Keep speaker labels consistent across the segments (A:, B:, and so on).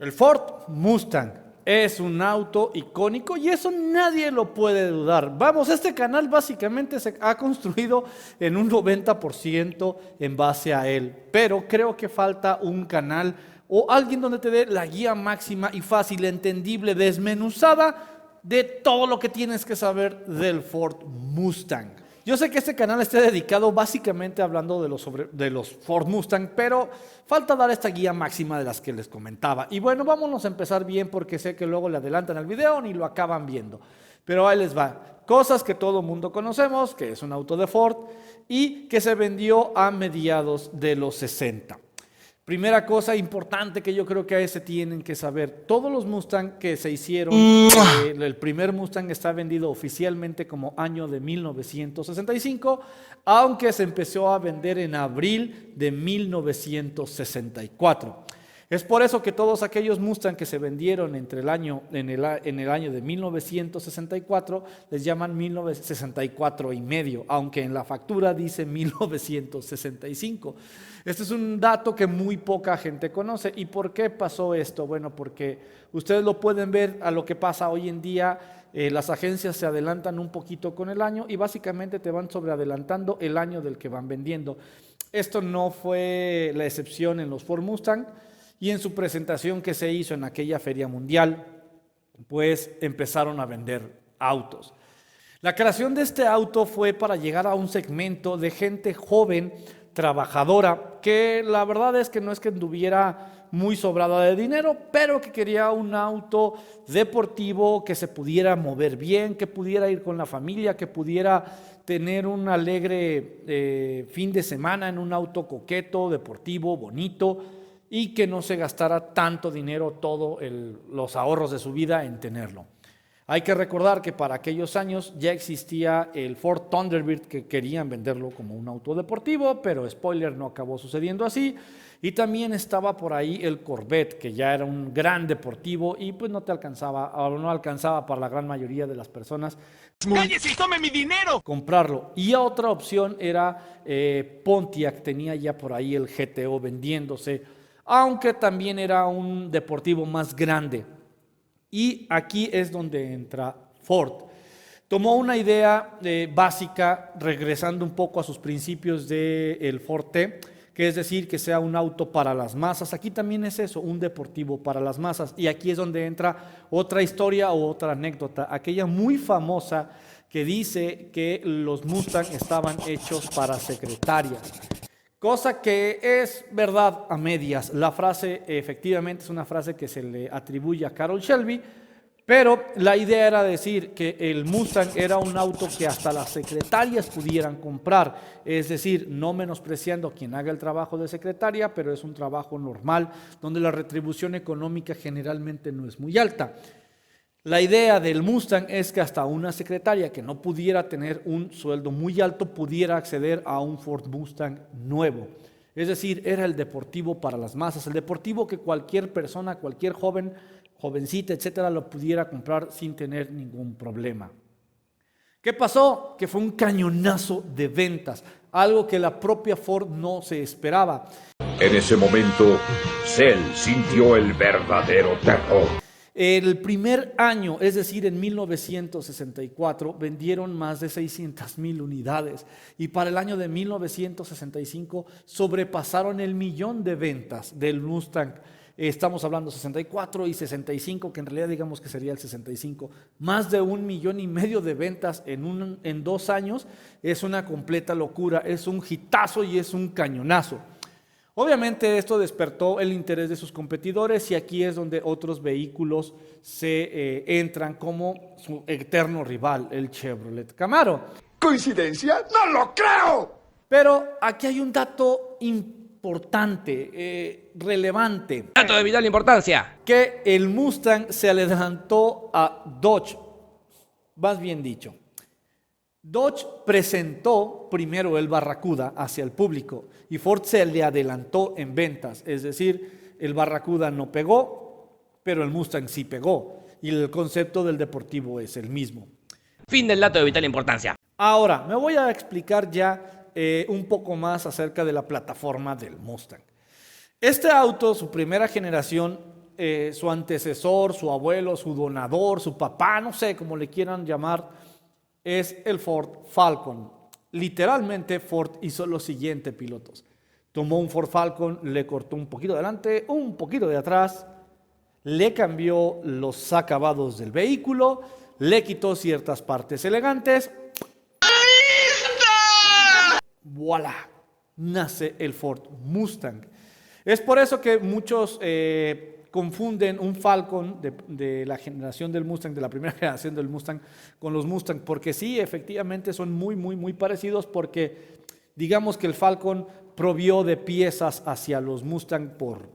A: El Ford Mustang es un auto icónico y eso nadie lo puede dudar. Vamos, este canal básicamente se ha construido en un 90% en base a él, pero creo que falta un canal o alguien donde te dé la guía máxima y fácil, entendible, desmenuzada de todo lo que tienes que saber del Ford Mustang. Yo sé que este canal está dedicado básicamente hablando de los Ford Mustang, pero falta dar esta guía máxima de las que les comentaba. Y bueno, vámonos a empezar bien porque sé que luego le adelantan el video ni lo acaban viendo. Pero ahí les va. Cosas que todo mundo conocemos, que es un auto de Ford y que se vendió a mediados de los 60. Primera cosa importante que yo creo que se tienen que saber, todos los Mustang que se hicieron, el primer Mustang está vendido oficialmente como año de 1965, aunque se empezó a vender en abril de 1964. Es por eso que todos aquellos Mustang que se vendieron en el año de 1964 les llaman 1964 y medio, aunque en la factura dice 1965. Este es un dato que muy poca gente conoce. ¿Y por qué pasó esto? Bueno, porque ustedes lo pueden ver a lo que pasa hoy en día. Las agencias se adelantan un poquito con el año y básicamente te van sobreadelantando el año del que van vendiendo. Esto no fue la excepción en los Ford Mustang. Y en su presentación que se hizo en aquella feria mundial, pues empezaron a vender autos. La creación de este auto fue para llegar a un segmento de gente joven, trabajadora, que la verdad es que no es que anduviera muy sobrada de dinero, pero que quería un auto deportivo que se pudiera mover bien, que pudiera ir con la familia, que pudiera tener un alegre fin de semana en un auto coqueto, deportivo, bonito, y que no se gastara tanto dinero, todos los ahorros de su vida en tenerlo. Hay que recordar que para aquellos años ya existía el Ford Thunderbird, que querían venderlo como un auto deportivo, pero spoiler, no acabó sucediendo así. Y también estaba por ahí el Corvette, que ya era un gran deportivo y pues no alcanzaba para la gran mayoría de las personas.
B: ¡Cállese y tome mi dinero!
A: Comprarlo. Y otra opción era Pontiac, tenía ya por ahí el GTO vendiéndose, aunque también era un deportivo más grande. Y aquí es donde entra Ford. Tomó una idea básica, regresando un poco a sus principios del Ford T, que es decir, que sea un auto para las masas. Aquí también es eso, un deportivo para las masas. Y aquí es donde entra otra historia o otra anécdota, aquella muy famosa que dice que los Mustang estaban hechos para secretarias. Cosa que es verdad a medias. La frase efectivamente es una frase que se le atribuye a Carroll Shelby, pero la idea era decir que el Mustang era un auto que hasta las secretarias pudieran comprar, es decir, no menospreciando a quien haga el trabajo de secretaria, pero es un trabajo normal donde la retribución económica generalmente no es muy alta. La idea del Mustang es que hasta una secretaria que no pudiera tener un sueldo muy alto pudiera acceder a un Ford Mustang nuevo. Es decir, era el deportivo para las masas, el deportivo que cualquier persona, cualquier joven, jovencita, etcétera, lo pudiera comprar sin tener ningún problema. ¿Qué pasó? Que fue un cañonazo de ventas, algo que la propia Ford no se esperaba.
C: En ese momento, Cell sintió el verdadero terror.
A: El primer año, es decir, en 1964, vendieron más de 600,000 unidades y para el año de 1965 sobrepasaron el 1,000,000 de ventas del Mustang. Estamos hablando 64 y 65, que en realidad digamos que sería el 65. Más de 1,5 millones de ventas en 2 años es una completa locura, es un hitazo y es un cañonazo. Obviamente esto despertó el interés de sus competidores y aquí es donde otros vehículos se entran como su eterno rival, el Chevrolet Camaro.
B: ¿Coincidencia? ¡No lo creo!
A: Pero aquí hay un dato importante, relevante.
D: Dato de vital importancia.
A: Que el Mustang se le adelantó a Dodge, más bien dicho. Dodge presentó primero el Barracuda hacia el público y Ford se le adelantó en ventas, es decir, el Barracuda no pegó, pero el Mustang sí pegó y el concepto del deportivo es el mismo.
D: Fin del dato de vital importancia.
A: Ahora, me voy a explicar ya un poco más acerca de la plataforma del Mustang. Este auto, su primera generación, su antecesor, su abuelo, su donador, su papá, no sé cómo le quieran llamar, es el Ford Falcon. Literalmente Ford hizo lo siguiente, pilotos. Tomó un Ford Falcon, le cortó un poquito de adelante, un poquito de atrás, le cambió los acabados del vehículo, le quitó ciertas partes elegantes. ¡Voilà! Nace el Ford Mustang. Es por eso que muchos confunden un Falcon de la generación del Mustang, de la primera generación del Mustang, con los Mustang, porque sí, efectivamente son muy, muy, muy parecidos, porque digamos que el Falcon provió de piezas hacia los Mustang por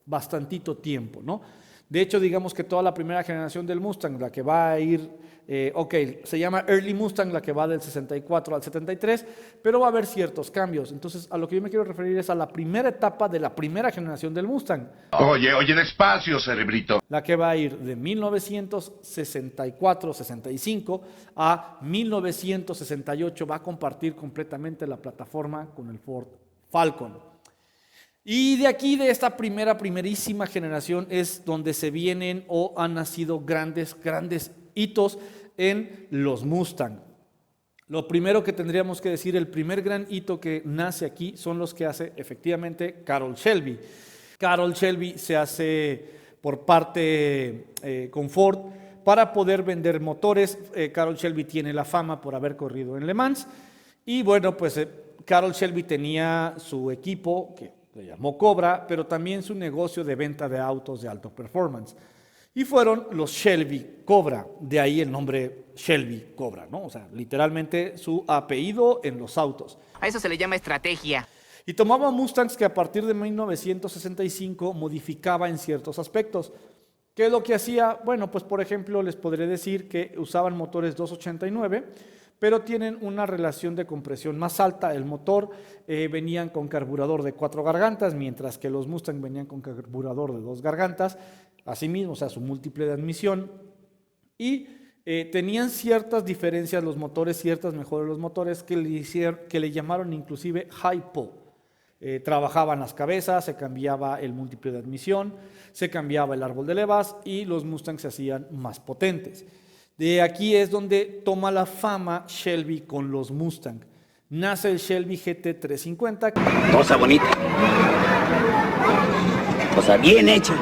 A: bastantito tiempo, ¿no? De hecho, digamos que toda la primera generación del Mustang, la que va a ir, se llama Early Mustang, la que va del 64 al 73, pero va a haber ciertos cambios. Entonces, a lo que yo me quiero referir es a la primera etapa de la primera generación del Mustang.
B: Oye, despacio, cerebrito.
A: La que va a ir de 1964-65 a 1968, va a compartir completamente la plataforma con el Ford Falcon. Y de aquí, de esta primerísima generación, es donde se vienen o han nacido grandes hitos en los Mustang. Lo primero que tendríamos que decir, el primer gran hito que nace aquí son los que hace efectivamente Carroll Shelby. Carroll Shelby se hace por parte con Ford para poder vender motores. Carroll Shelby tiene la fama por haber corrido en Le Mans. Y bueno, pues Carroll Shelby tenía su equipo que le llamó Cobra, pero también su negocio de venta de autos de alto performance. Y fueron los Shelby Cobra, de ahí el nombre Shelby Cobra, ¿no? O sea, literalmente su apellido en los autos.
E: A eso se le llama estrategia.
A: Y tomaba Mustangs que a partir de 1965 modificaba en ciertos aspectos. ¿Qué es lo que hacía? Bueno, pues por ejemplo, les podré decir que usaban motores 289, pero tienen una relación de compresión más alta. El motor venían con carburador de 4 gargantas, mientras que los Mustang venían con carburador de 2 gargantas. Asimismo, o sea, su múltiple de admisión. Y tenían ciertas diferencias los motores, ciertas mejoras los motores que le llamaron inclusive hypo. Trabajaban las cabezas, se cambiaba el múltiple de admisión, se cambiaba el árbol de levas y los Mustangs se hacían más potentes. De aquí es donde toma la fama Shelby con los Mustang. Nace el Shelby GT350.
F: Cosa bonita. Cosa bien hecha.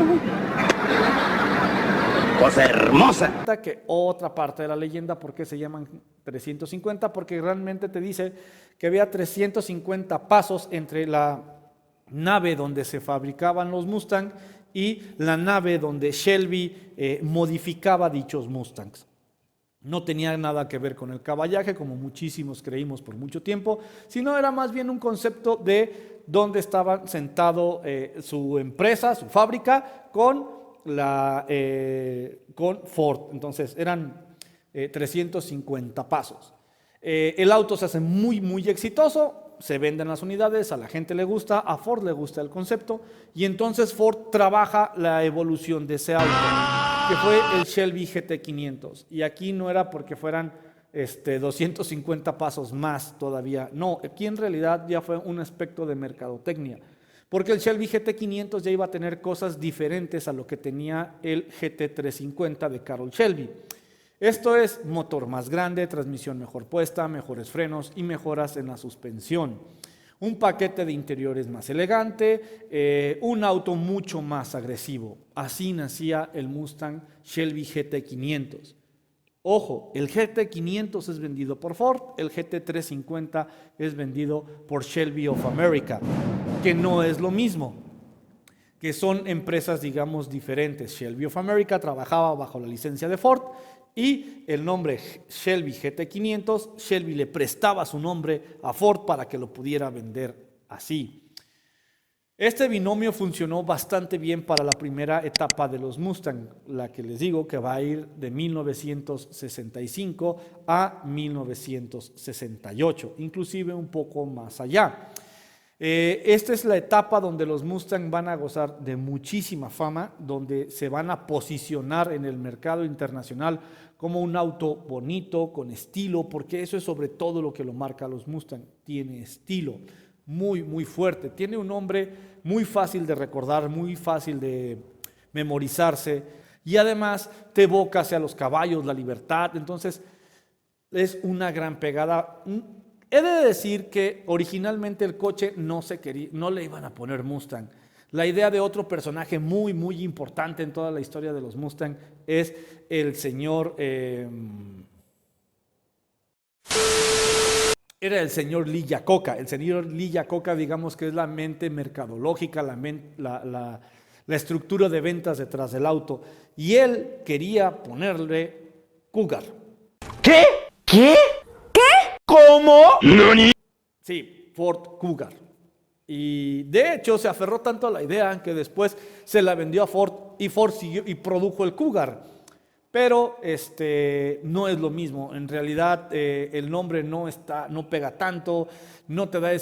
F: Cosa hermosa.
A: Que otra parte de la leyenda, ¿por qué se llaman 350? Porque realmente te dice que había 350 pasos entre la nave donde se fabricaban los Mustang y la nave donde Shelby modificaba dichos Mustangs. No tenía nada que ver con el caballaje, como muchísimos creímos por mucho tiempo, sino era más bien un concepto de dónde estaba sentado su empresa, su fábrica, con Ford. Entonces eran 350 pasos. El auto se hace muy, muy exitoso, se venden las unidades, a la gente le gusta, a Ford le gusta el concepto, y entonces Ford trabaja la evolución de ese auto, que fue el Shelby GT500. Y aquí no era porque fueran 250 pasos más todavía, no, aquí en realidad ya fue un aspecto de mercadotecnia, porque el Shelby GT500 ya iba a tener cosas diferentes a lo que tenía el GT350 de Carroll Shelby. Esto es motor más grande, transmisión mejor puesta, mejores frenos y mejoras en la suspensión. Un paquete de interiores más elegante, un auto mucho más agresivo. Así nacía el Mustang Shelby GT500. Ojo, el GT500 es vendido por Ford, el GT350 es vendido por Shelby of America, que no es lo mismo, que son empresas, digamos, diferentes. Shelby of America trabajaba bajo la licencia de Ford y el nombre Shelby GT500, Shelby le prestaba su nombre a Ford para que lo pudiera vender así. Este binomio funcionó bastante bien para la primera etapa de los Mustang, la que les digo que va a ir de 1965 a 1968, inclusive un poco más allá. Esta es la etapa donde los Mustang van a gozar de muchísima fama, donde se van a posicionar en el mercado internacional como un auto bonito, con estilo, porque eso es sobre todo lo que lo marca a los Mustang. Tiene estilo muy, muy fuerte. Tiene un nombre muy fácil de recordar, muy fácil de memorizarse y además te evoca hacia los caballos, la libertad. Entonces es una gran pegada. He de decir que originalmente el coche no le iban a poner Mustang. La idea de otro personaje muy, muy importante en toda la historia de los Mustang es el señor... Era el señor Lee Iacocca. El señor Lee Iacocca, digamos que es la mente mercadológica, la estructura de ventas detrás del auto. Y él quería ponerle Cougar.
F: ¿Qué? ¿Qué? ¿Qué? ¿Cómo?
B: ¿Nani?
A: Sí, Ford Cougar. Y de hecho se aferró tanto a la idea que después se la vendió a Ford y Ford siguió y produjo el Cougar. Pero no es lo mismo. En realidad el nombre no pega tanto, no te da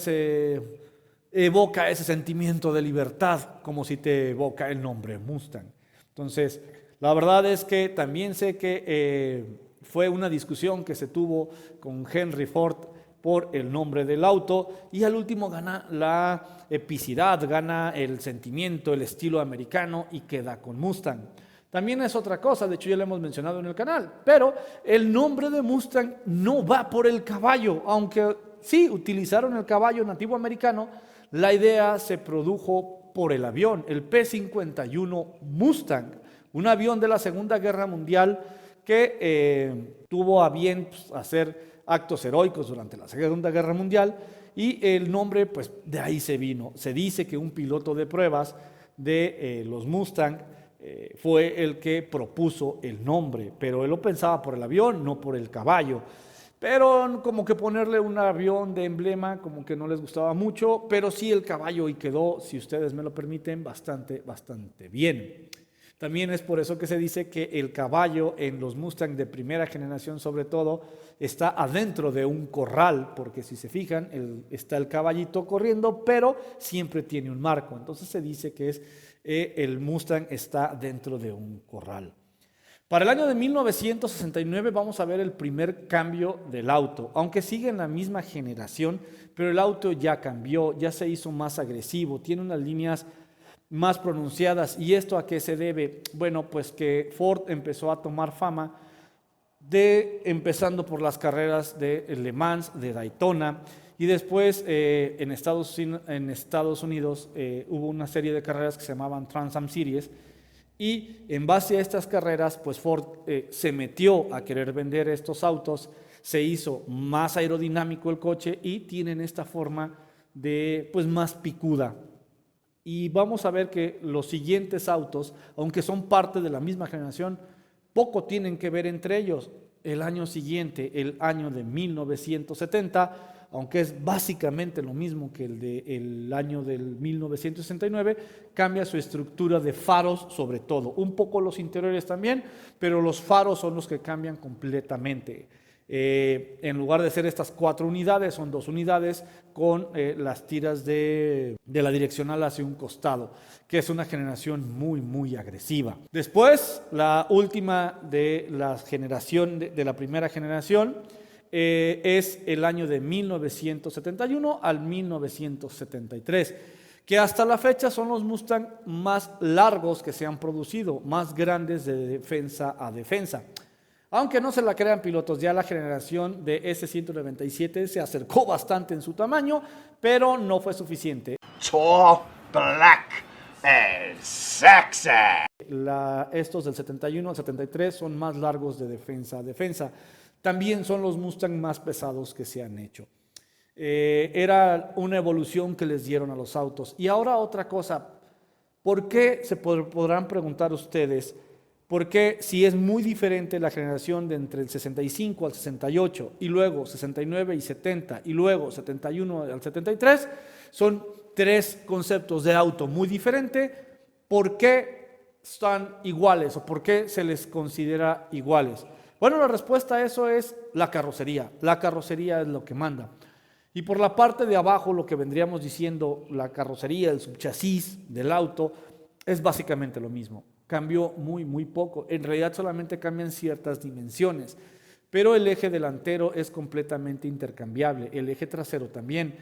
A: evoca ese sentimiento de libertad como si te evoca el nombre Mustang. Entonces, la verdad es que también sé que fue una discusión que se tuvo con Henry Ford por el nombre del auto y al último gana la epicidad, gana el sentimiento, el estilo americano y queda con Mustang. También es otra cosa, de hecho ya lo hemos mencionado en el canal, pero el nombre de Mustang no va por el caballo, aunque sí utilizaron el caballo nativo americano, la idea se produjo por el avión, el P-51 Mustang, un avión de la Segunda Guerra Mundial que tuvo a bien hacer actos heroicos durante la Segunda Guerra Mundial y el nombre pues de ahí se vino. Se dice que un piloto de pruebas de los Mustang fue el que propuso el nombre, pero él lo pensaba por el avión, no por el caballo. Pero como que ponerle un avión de emblema como que no les gustaba mucho, pero sí el caballo y quedó, si ustedes me lo permiten, bastante bien. También es por eso que se dice que el caballo en los Mustang de primera generación sobre todo está adentro de un corral, porque si se fijan está el caballito corriendo, pero siempre tiene un marco. Entonces se dice que el Mustang está dentro de un corral. Para el año de 1969 vamos a ver el primer cambio del auto, aunque sigue en la misma generación, pero el auto ya cambió, ya se hizo más agresivo, tiene unas líneas más pronunciadas. ¿Y esto a qué se debe? Bueno, pues que Ford empezó a tomar fama empezando por las carreras de Le Mans, de Daytona, y después en Estados Unidos hubo una serie de carreras que se llamaban Trans Am Series, y en base a estas carreras, pues Ford se metió a querer vender estos autos, se hizo más aerodinámico el coche y tienen esta forma de pues más picuda. Y vamos a ver que los siguientes autos, aunque son parte de la misma generación, poco tienen que ver entre ellos. El año siguiente, el año de 1970, aunque es básicamente lo mismo que el año del 1969, cambia su estructura de faros sobre todo. Un poco los interiores también, pero los faros son los que cambian completamente. En lugar de ser estas 4 unidades, son 2 unidades con las tiras de la direccional hacia un costado, que es una generación muy agresiva. Después, la última de la generación, de la primera generación, es el año de 1971 al 1973, que hasta la fecha son los Mustang más largos que se han producido, más grandes de defensa a defensa. Aunque no se la crean pilotos, ya la generación de S197 se acercó bastante en su tamaño, pero no fue suficiente.
F: Tall, black, and sexy.
A: Estos del 71 al 73 son más largos de defensa a defensa. También son los Mustang más pesados que se han hecho. Era una evolución que les dieron a los autos. Y ahora otra cosa, ¿por qué se podrán preguntar ustedes? Porque si es muy diferente la generación de entre el 65 al 68 y luego 69 y 70 y luego 71 al 73, son 3 conceptos de auto muy diferentes. ¿Por qué están iguales o por qué se les considera iguales? Bueno, la respuesta a eso es la carrocería. La carrocería es lo que manda. Y por la parte de abajo, lo que vendríamos diciendo, la carrocería, el subchasis del auto, es básicamente lo mismo. Cambió muy poco. En realidad solamente cambian ciertas dimensiones, pero el eje delantero es completamente intercambiable, el eje trasero también.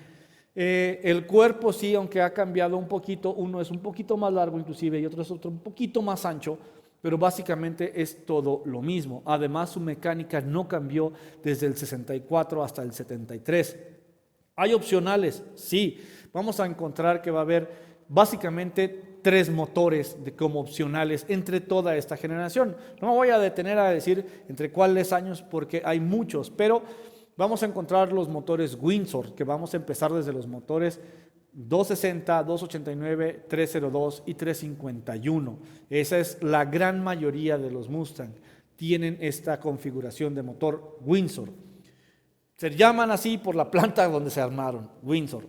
A: El cuerpo sí, aunque ha cambiado un poquito, uno es un poquito más largo inclusive y otro es un poquito más ancho, pero básicamente es todo lo mismo. Además, su mecánica no cambió desde el 64 hasta el 73. ¿Hay opcionales? Sí. Vamos a encontrar que va a haber básicamente 3 motores como opcionales entre toda esta generación. No me voy a detener a decir entre cuáles años porque hay muchos, pero vamos a encontrar los motores Windsor, que vamos a empezar desde los motores 260, 289, 302 y 351. Esa es la gran mayoría de los Mustang. Tienen esta configuración de motor Windsor. Se llaman así por la planta donde se armaron, Windsor.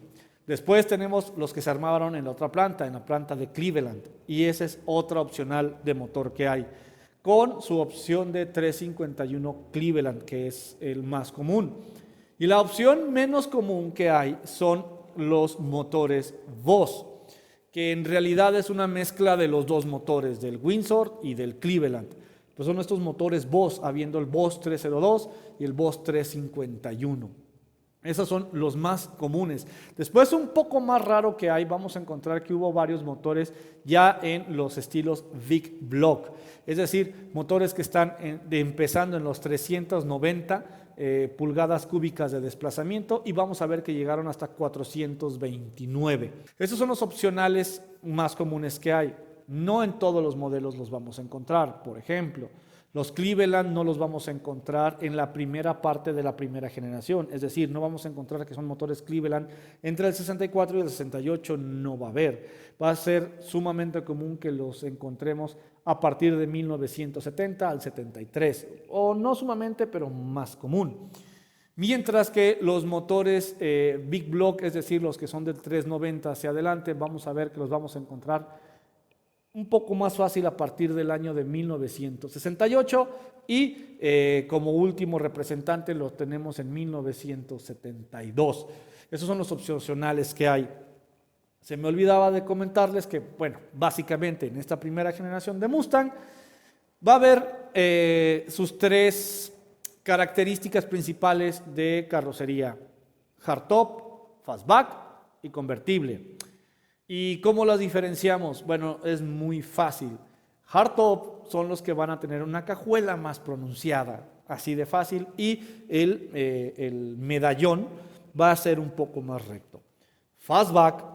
A: Después tenemos los que se armaron en la otra planta, en la planta de Cleveland. Y esa es otra opcional de motor que hay, con su opción de 351 Cleveland, que es el más común. Y la opción menos común que hay son los motores Boss, que en realidad es una mezcla de los dos motores, del Windsor y del Cleveland. Pues son estos motores Boss, habiendo el Boss 302 y el Boss 351. Esos son los más comunes. Después, un poco más raro que hay, vamos a encontrar que hubo varios motores ya en los estilos Big Block. Es decir, motores que están empezando en los 390 pulgadas cúbicas de desplazamiento y vamos a ver que llegaron hasta 429. Esos son los opcionales más comunes que hay. No en todos los modelos los vamos a encontrar. Por ejemplo, los Cleveland no los vamos a encontrar en la primera parte de la primera generación. Es decir, no vamos a encontrar que son motores Cleveland entre el 64 y el 68, no va a haber. Va a ser sumamente común que los encontremos a partir de 1970 al 73. O no sumamente, pero más común. Mientras que los motores Big Block, es decir, los que son del 390 hacia adelante, vamos a ver que los vamos a encontrar un poco más fácil a partir del año de 1968 y como último representante lo tenemos en 1972. Esos son los opcionales que hay. Se me olvidaba de comentarles que, bueno, básicamente en esta primera generación de Mustang va a haber sus 3 características principales de carrocería: hardtop, fastback y convertible. ¿Y cómo las diferenciamos? Bueno, es muy fácil. Hardtop son los que van a tener una cajuela más pronunciada, así de fácil, y el medallón va a ser un poco más recto. Fastback,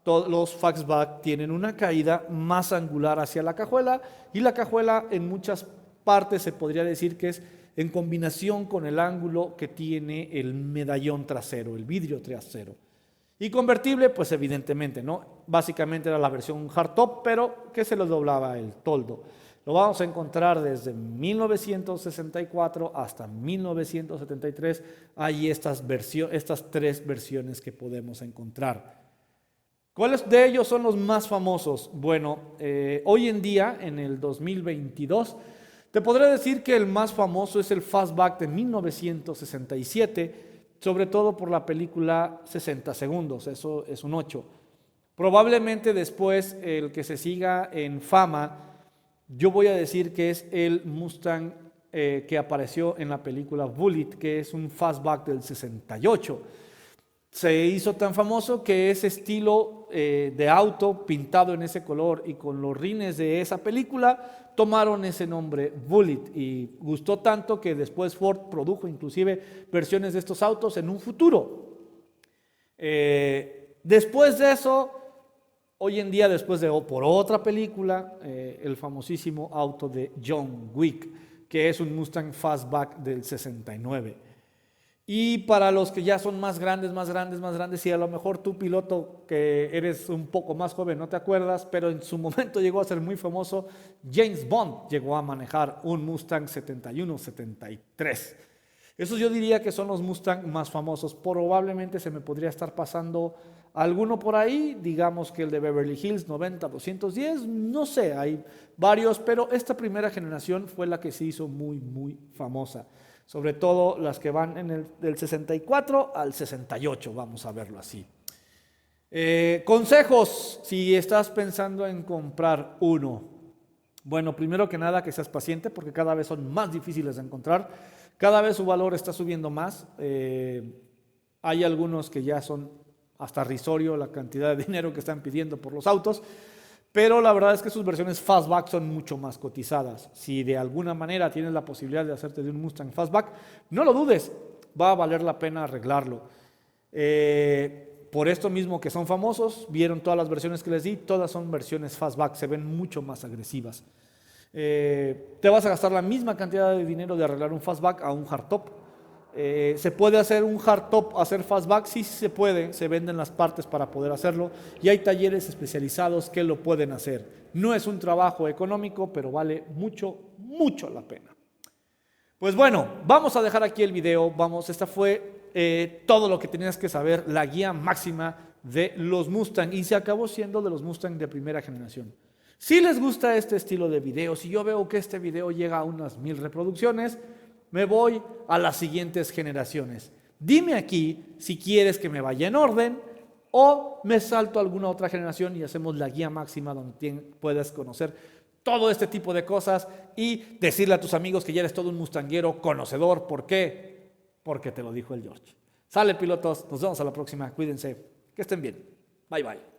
A: todos los fastback tienen una caída más angular hacia la cajuela, y la cajuela en muchas partes se podría decir que es en combinación con el ángulo que tiene el medallón trasero, el vidrio trasero. Y convertible, pues evidentemente, ¿no? Básicamente era la versión hardtop, pero que se le doblaba el toldo. Lo vamos a encontrar desde 1964 hasta 1973. Hay estas 3 versiones que podemos encontrar. ¿Cuáles de ellos son los más famosos? Bueno, hoy en día, en el 2022, te podré decir que el más famoso es el Fastback de 1967, sobre todo por la película 60 segundos, eso es un 8. Probablemente después el que se siga en fama, yo voy a decir que es el Mustang que apareció en la película Bullitt, que es un fastback del 68. Se hizo tan famoso que ese estilo de auto pintado en ese color y con los rines de esa película tomaron ese nombre Bullitt, y gustó tanto que después Ford produjo inclusive versiones de estos autos en un futuro. Después de eso, hoy en día, por otra película, el famosísimo auto de John Wick, que es un Mustang Fastback del 69. Y para los que ya son más grandes, y a lo mejor tú, piloto, que eres un poco más joven, no te acuerdas, pero en su momento llegó a ser muy famoso, James Bond llegó a manejar un Mustang 71-73. Esos yo diría que son los Mustang más famosos. Probablemente se me podría estar pasando alguno por ahí, digamos que el de Beverly Hills 90-210, no sé, hay varios, pero esta primera generación fue la que se hizo muy, muy famosa. Sobre todo las que van del 64 al 68, vamos a verlo así. Consejos, si estás pensando en comprar uno. Bueno, primero que nada que seas paciente, porque cada vez son más difíciles de encontrar. Cada vez su valor está subiendo más. Hay algunos que ya son hasta risorio la cantidad de dinero que están pidiendo por los autos, pero la verdad es que sus versiones fastback son mucho más cotizadas. Si de alguna manera tienes la posibilidad de hacerte de un Mustang fastback, no lo dudes, va a valer la pena arreglarlo. Por esto mismo que son famosos, vieron todas las versiones que les di, todas son versiones fastback, se ven mucho más agresivas. Te vas a gastar la misma cantidad de dinero de arreglar un fastback a un hardtop. ¿Se puede hacer un hardtop, hacer fastback? Sí, sí se puede, se venden las partes para poder hacerlo y hay talleres especializados que lo pueden hacer. No es un trabajo económico, pero vale mucho, mucho la pena. Pues bueno, vamos a dejar aquí el video, esta fue todo lo que tenías que saber, la guía máxima de los Mustang y se acabó siendo de los Mustang de primera generación. Si les gusta este estilo de videos, si yo veo que este video llega a unas 1000 reproducciones, me voy a las siguientes generaciones. Dime aquí si quieres que me vaya en orden o me salto a alguna otra generación y hacemos la guía máxima donde puedas conocer todo este tipo de cosas y decirle a tus amigos que ya eres todo un mustanguero conocedor. ¿Por qué? Porque te lo dijo el George. Sale, pilotos, nos vemos a la próxima. Cuídense, que estén bien. Bye, bye.